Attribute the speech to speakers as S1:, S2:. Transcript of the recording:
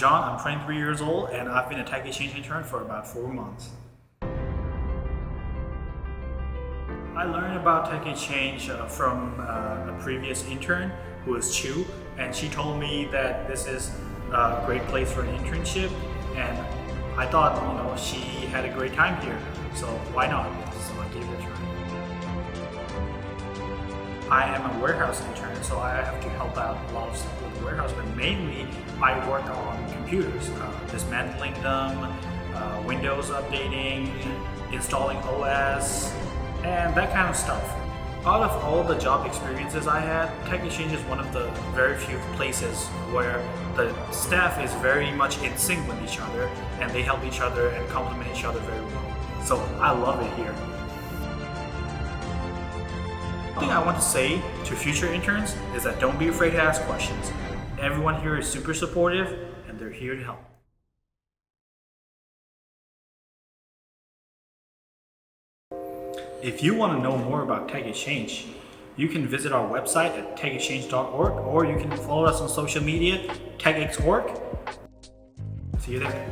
S1: John, I'm 23 years old and I've been a tech exchange intern for about 4 months. I learned about tech exchange from a previous intern who was Chu, and she told me that this is a great place for an internship, and I thought, she had a great time here, so why not? So I gave it a try. I am a warehouse intern, so I have to help out a lot of stuff with the warehouse, but mainly I work on computers, dismantling them, Windows updating, installing OS, and that kind of stuff. Out of all the job experiences I had, Tech Exchange is one of the very few places where the staff is very much in sync with each other and they help each other and complement each other very well. So I love it here. One thing I want to say to future interns is that don't be afraid to ask questions. Everyone here is super supportive and they're here to help. If you want to know more about Tech Exchange, you can visit our website at techexchange.org, or you can follow us on social media, techexorg. See you there.